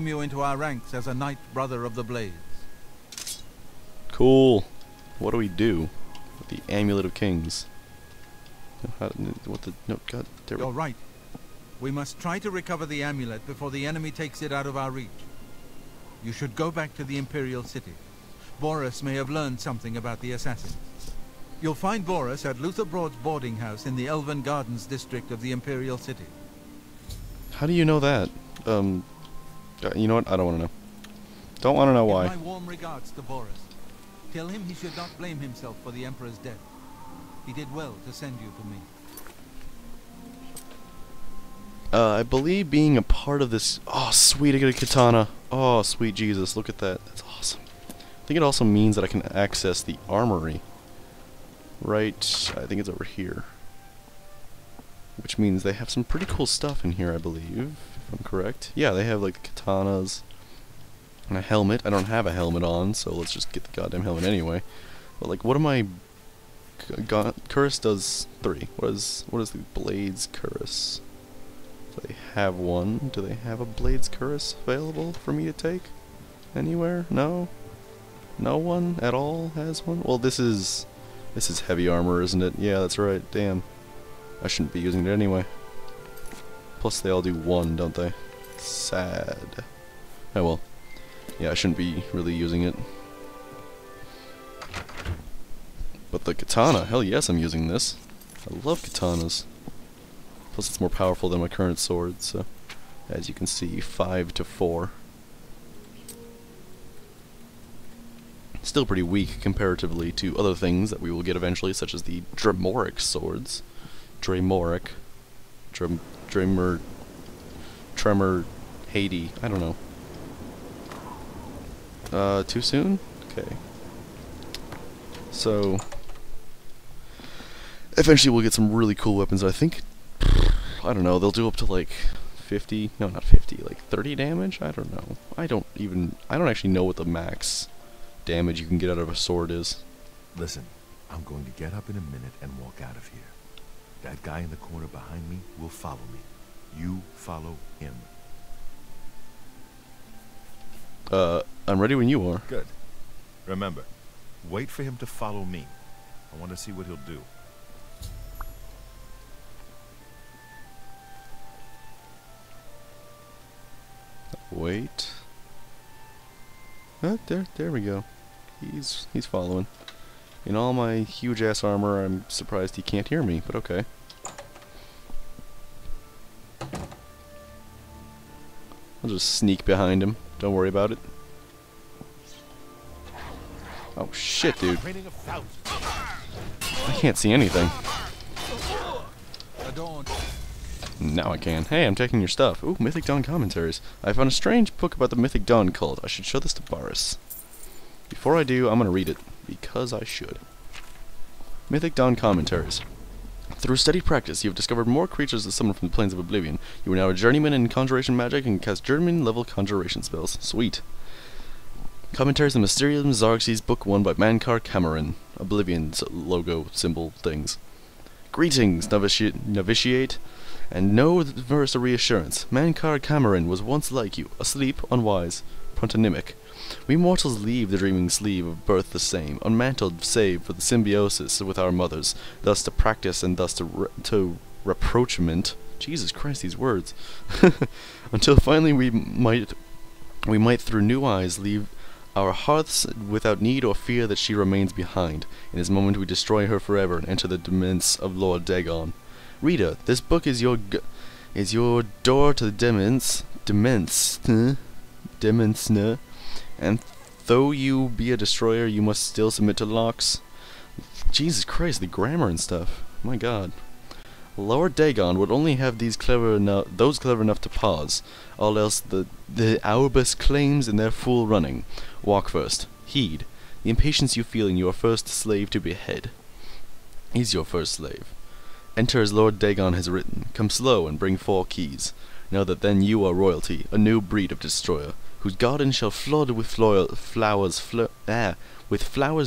you into our ranks as a knight brother of the blades. Cool. What do we do with the Amulet of Kings? What the... No, God, there we You're right. We must try to recover the amulet before the enemy takes it out of our reach. You should go back to the Imperial City. Boris may have learned something about the assassins. You'll find Boris at Luther Broad's boarding house in the Elven Gardens district of the Imperial City. How do you know that? You know what? I don't want to know. Don't want to know why. Give my warm regards to Boris. Tell him he should not blame himself for the Emperor's death. He did well to send you to me. I believe being a part of this... Oh, sweet, I get a katana. Oh, sweet Jesus, look at that. That's awesome. I think it also means that I can access the armory. Right, I think it's over here. Which means they have some pretty cool stuff in here, I believe, if I'm correct. Yeah, they have, like, katanas and a helmet. I don't have a helmet on, so let's just get the goddamn helmet anyway. But, like, what am I... Curse does 3. What is the Blades Curse? Do they have one? Do they have a Blades Curse available for me to take? Anywhere? No? No one at all has one? Well, this is heavy armor, isn't it? Yeah, that's right. Damn. I shouldn't be using it anyway. Plus they all do 1, don't they? Sad. Oh well. Yeah, I shouldn't be really using it. But the katana, hell yes I'm using this. I love katanas. Plus it's more powerful than my current sword, so as you can see, 5 to 4. Still pretty weak comparatively to other things that we will get eventually, such as the Dremoric swords. Dremoric. Tremor, Haiti, I don't know. Too soon? Okay. So, eventually we'll get some really cool weapons. I think, I don't know, they'll do up to like 50, no not 50, like 30 damage? I don't know. I don't actually know what the max damage you can get out of a sword is. Listen, I'm going to get up in a minute and walk out of here. That guy in the corner behind me will follow me. You follow him. I'm ready when you are. Good. Remember, wait for him to follow me. I want to see what he'll do. Wait. There we go. He's following. In all my huge ass armor, I'm surprised he can't hear me, but okay. I'll just sneak behind him. Don't worry about it. Oh shit, dude. I can't see anything. Now I can. Hey, I'm taking your stuff. Ooh, Mythic Dawn commentaries. I found a strange book about the Mythic Dawn cult. I should show this to Boris. Before I do, I'm gonna read it. Because I should. Mythic Dawn commentaries. Through steady practice, you have discovered more creatures that summon from the plains of Oblivion. You are now a journeyman in conjuration magic and can cast journeyman-level conjuration spells. Sweet. Commentaries on Mysterium Xerxes, Book 1 by Mankar Cameron. Oblivion's logo, symbol, things. Greetings, novitiate, and know the verse of reassurance. Mankar Cameron was once like you, asleep, unwise, protonymic. We mortals leave the dreaming sleep of birth the same, unmantled save for the symbiosis with our mothers, thus to practice and thus to reproachment. Jesus Christ, these words. Until finally we might through new eyes leave our hearths without need or fear that she remains behind. In this moment we destroy her forever and enter the dements of Lord Dagon. Reader, this book is your door to the dements, and though you be a destroyer, you must still submit to locks. Jesus Christ, the grammar and stuff. My God. Lord Dagon would only have those clever enough to pause. All else the Aurbus claims in their full running. Walk first. Heed. The impatience you feel in your first slave to behead is your first slave. Enter as Lord Dagon has written. Come slow and bring 4 keys. Know that then you are royalty, a new breed of destroyer, whose garden shall flood with flowers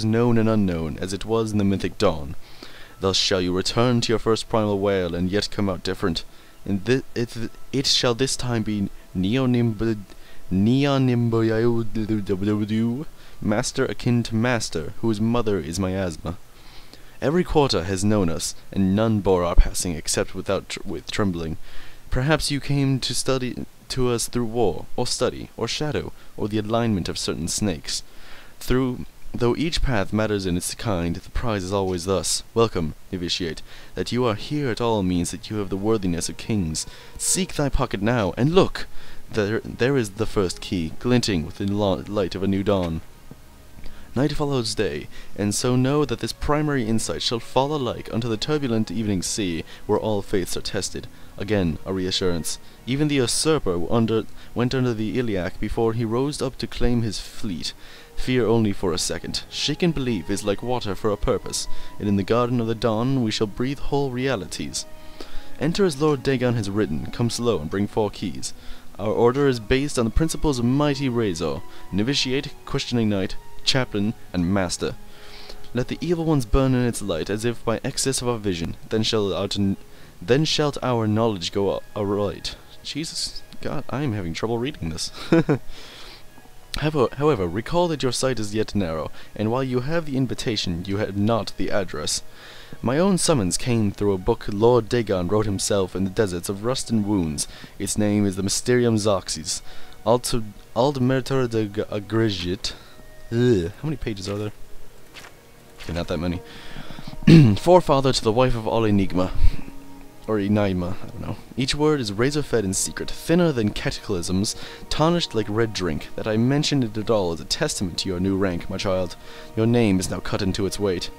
known and unknown, as it was in the Mythic Dawn. Thus shall you return to your first primal wail, and yet come out different. It shall this time be Neonimboyaudu, master akin to master, whose mother is miasma. Every quarter has known us, and none bore our passing except with trembling. Perhaps you came to study to us through war, or study, or shadow, or the alignment of certain snakes. Though each path matters in its kind, the prize is always thus. Welcome, novitiate. That you are here at all means that you have the worthiness of kings. Seek thy pocket now, and look! There is the first key, glinting with the light of a new dawn. Night follows day, and so know that this primary insight shall fall alike unto the turbulent evening sea, where all faiths are tested. Again, a reassurance. Even the usurper went under the iliac before he rose up to claim his fleet. Fear only for a second. Shaken belief is like water for a purpose, and in the garden of the dawn we shall breathe whole realities. Enter as Lord Dagon has written. Come slow and bring 4 keys. Our order is based on the principles of mighty Razor: novitiate, questioning knight, chaplain, and master. Let the evil ones burn in its light, as if by excess of our vision. Then shalt our knowledge go aright. Jesus, God, I am having trouble reading this. However, recall that your sight is yet narrow, and while you have the invitation, you have not the address. My own summons came through a book Lord Dagon wrote himself in the deserts of rust and wounds. Its name is the Mysterium Zoxes. Aldmertor de Agrigit. How many pages are there? Okay, not that many. Forefather to the wife of all Enigma. Or Enaima, I don't know. Each word is razor-fed in secret, thinner than cataclysms, tarnished like red drink. That I mentioned it at all is a testament to your new rank, my child. Your name is now cut into its weight.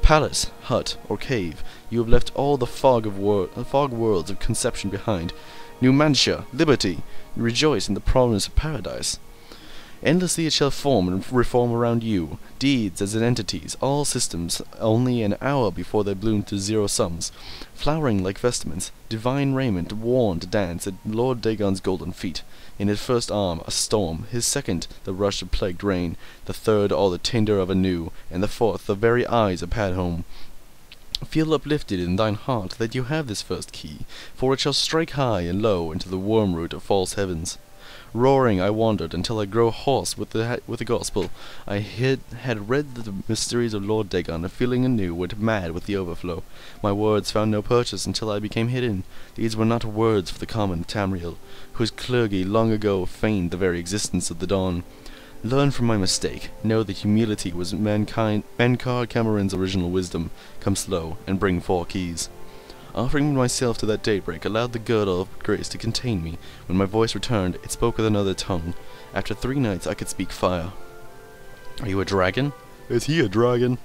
Palace, hut, or cave, you have left all the fog worlds of conception behind. Numantia, liberty, rejoice in the promise of paradise. Endlessly it shall form and reform around you, deeds as in entities, all systems, only an hour before they bloom to zero sums, flowering like vestments, divine raiment worn to dance at Lord Dagon's golden feet. In his first arm a storm, his second the rush of plagued rain, the third all the tinder of a new, and the fourth the very eyes of Padhome. Feel uplifted in thine heart that you have this first key, for it shall strike high and low into the wormroot of false heavens. Roaring I wandered until I grew hoarse with the gospel. I had read the mysteries of Lord Dagon, and feeling anew went mad with the overflow. My words found no purchase until I became hidden. These were not words for the common Tamriel, whose clergy long ago feigned the very existence of the dawn. Learn from my mistake. Know that humility was Mankar Cameron's original wisdom. Come slow, and bring 4 keys. Offering myself to that daybreak allowed the girdle of grace to contain me. When my voice returned, it spoke with another tongue. After 3 nights I could speak fire. Are you a dragon? Is he a dragon?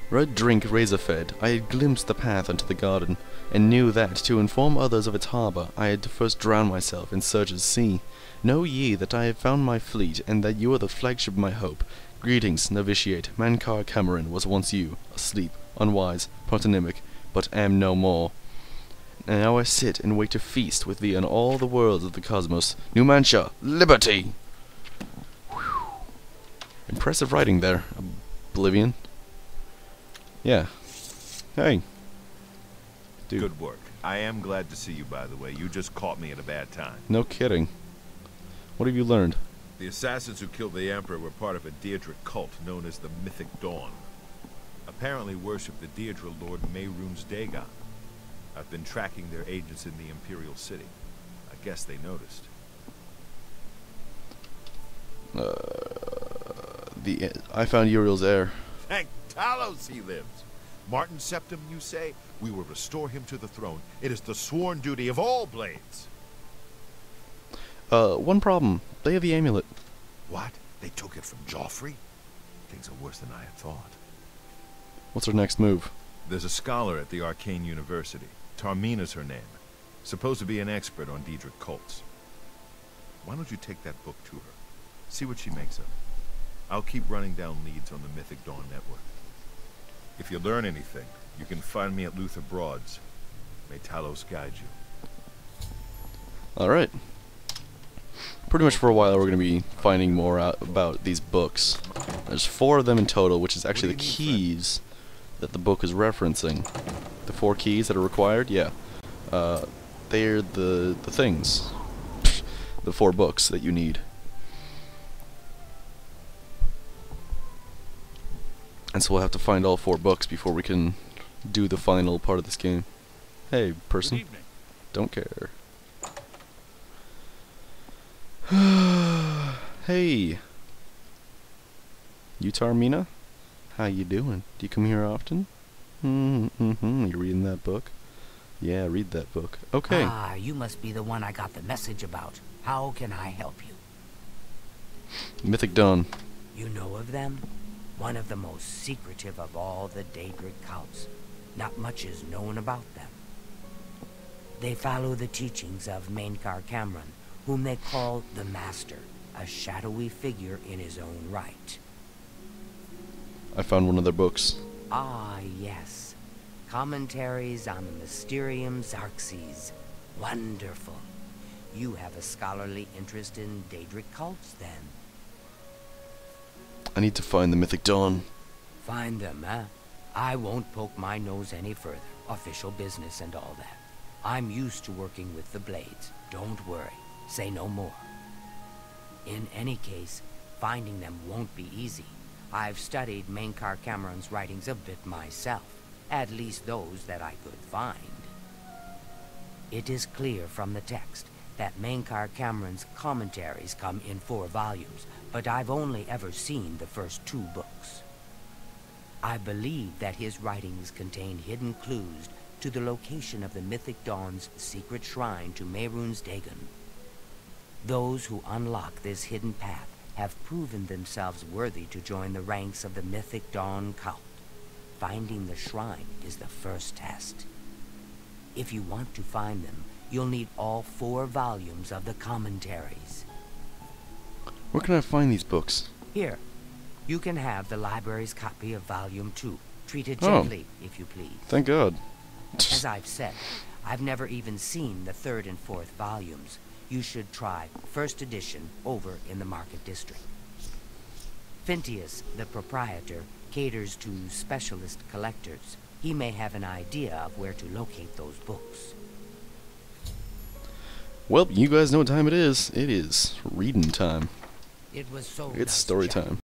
Red drink razor-fed, I had glimpsed the path unto the garden, and knew that, to inform others of its harbour, I had to first drown myself in Surge's sea. Know ye that I have found my fleet, and that you are the flagship of my hope. Greetings, novitiate. Mankar Cameron was once you, asleep, unwise, patronymic, but am no more. And now I sit and wait to feast with thee on all the worlds of the cosmos. Numantia, liberty! Whew. Impressive writing there, Oblivion. Yeah. Hey. Dude. Good work. I am glad to see you, by the way. You just caught me at a bad time. No kidding. What have you learned? The assassins who killed the Emperor were part of a Daedric cult known as the Mythic Dawn. Apparently worship the Daedra Lord Mehrunes Dagon. I've been tracking their agents in the Imperial City. I guess they noticed. I found Uriel's heir. Thank Talos he lives. Martin Septim, you say? We will restore him to the throne. It is the sworn duty of all blades. One problem. They have the amulet. What? They took it from Joffrey? Things are worse than I had thought. What's our next move? There's a scholar at the Arcane University. Tarmina's her name. Supposed to be an expert on Daedric cults. Why don't you take that book to her? See what she makes of. I'll keep running down leads on the Mythic Dawn network. If you learn anything, you can find me at Luther Broad's. May Talos guide you. Alright. Pretty much for a while we're going to be finding more out about these books. There's 4 of them in total, which is actually the keys that the book is referencing. The 4 keys that are required, yeah. They're the things. The 4 books that you need. And so we'll have to find all 4 books before we can do the final part of this game. Hey, person. Don't care. Hey. You Tarmina? How you doing? Do you come here often? You reading that book? Yeah, read that book. Okay. Ah, you must be the one I got the message about. How can I help you? Mythic Dawn. You know of them? One of the most secretive of all the Daedric cults. Not much is known about them. They follow the teachings of Mainkar Cameron, whom they call the Master, a shadowy figure in his own right. I found one of their books. Ah, yes. Commentaries on the Mysterium Xarxes. Wonderful. You have a scholarly interest in Daedric cults, then? I need to find the Mythic Dawn. Find them, huh? I won't poke my nose any further. Official business and all that. I'm used to working with the Blades. Don't worry. Say no more. In any case, finding them won't be easy. I've studied Mainkar Cameron's writings a bit myself. At least those that I could find. It is clear from the text that Mainkar Cameron's commentaries come in 4 volumes, but I've only ever seen the first 2 books. I believe that his writings contain hidden clues to the location of the Mythic Dawn's secret shrine to Mehrunes Dagon. Those who unlock this hidden path have proven themselves worthy to join the ranks of the Mythic Dawn cult. Finding the shrine is the first test. If you want to find them, you'll need all 4 volumes of the commentaries. Where can I find these books? Here, you can have the library's copy of Volume 2. Treat it gently, if you please. Thank God. As I've said, I've never even seen the 3rd and 4th volumes. You should try first edition over in the Market District. Phintius, the proprietor, caters to specialist collectors. He may have an idea of where to locate those books. Well, you guys know what time it is. It is reading time. It was so It's story time.